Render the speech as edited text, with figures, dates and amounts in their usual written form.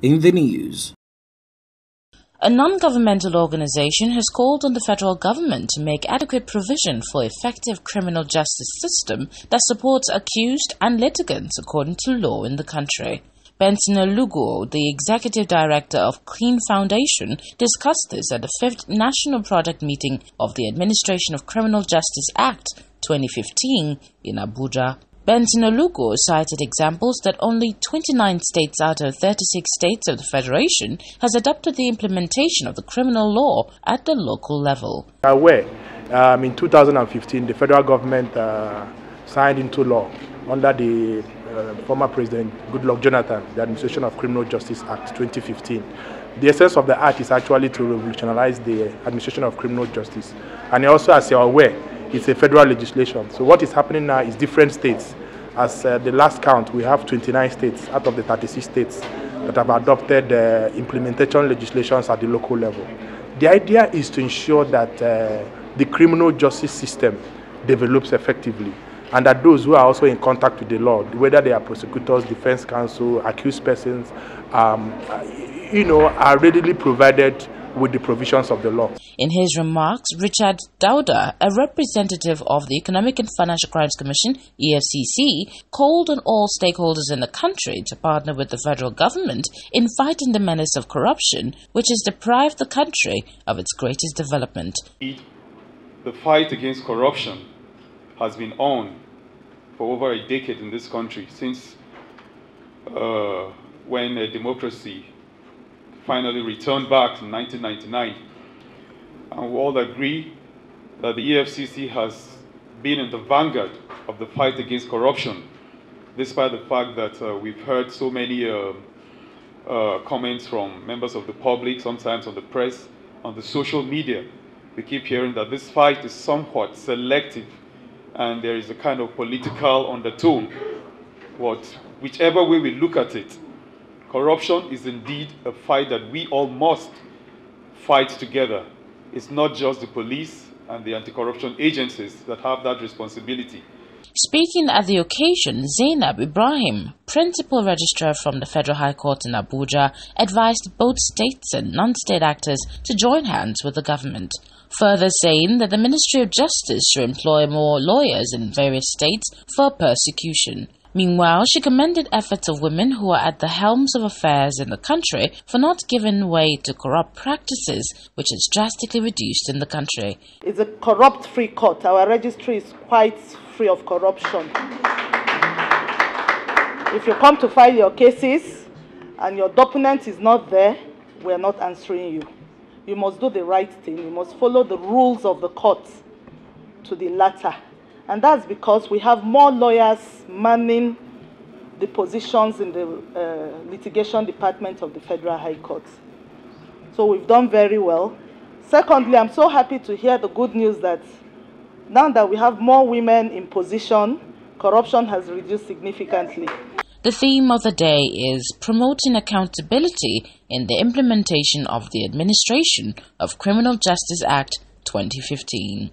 In the news, a non-governmental organization has called on the federal government to make adequate provision for effective criminal justice system that supports accused and litigants according to law in the country. Benson Olugo, the executive director of Clean Foundation, discussed this at the 5th National Project Meeting of the Administration of Criminal Justice Act 2015 in Abuja. Benson Olugo cited examples that only 29 states out of 36 states of the Federation has adopted the implementation of the criminal law at the local level. In 2015, the federal government signed into law under the former President Goodluck Jonathan, the Administration of Criminal Justice Act 2015. The essence of the act is actually to revolutionize the administration of criminal justice. And also, as you are aware, it's a federal legislation. So what is happening now is different states. As the last count, we have 29 states out of the 36 states that have adopted implementation legislations at the local level. The idea is to ensure that the criminal justice system develops effectively, and that those who are also in contact with the law, whether they are prosecutors, defense counsel, accused persons, are readily provided with the provisions of the law. In his remarks, Richard Dauda, a representative of the Economic and Financial Crimes Commission, EFCC, called on all stakeholders in the country to partner with the federal government in fighting the menace of corruption, which has deprived the country of its greatest development. The fight against corruption has been on for over a decade in this country, since when democracy finally returned back in 1999. And we all agree that the EFCC has been in the vanguard of the fight against corruption, despite the fact that we've heard so many comments from members of the public, sometimes on the press, on the social media. We keep hearing that this fight is somewhat selective and there is a kind of political undertone. Whichever way we look at it, corruption is indeed a fight that we all must fight together. It's not just the police and the anti-corruption agencies that have that responsibility. Speaking at the occasion, Zainab Ibrahim, Principal Registrar from the Federal High Court in Abuja, advised both states and non-state actors to join hands with the government, further saying that the Ministry of Justice should employ more lawyers in various states for persecution. Meanwhile, she commended efforts of women who are at the helms of affairs in the country for not giving way to corrupt practices, which is drastically reduced in the country. It's a corrupt-free court. Our registry is quite free of corruption. If you come to file your cases and your document is not there, we are not answering you. You must do the right thing. You must follow the rules of the court to the latter. And that's because we have more lawyers manning the positions in the litigation department of the Federal High Court. So we've done very well. Secondly, I'm so happy to hear the good news that now that we have more women in position, corruption has reduced significantly. The theme of the day is promoting accountability in the implementation of the Administration of Criminal Justice Act 2015.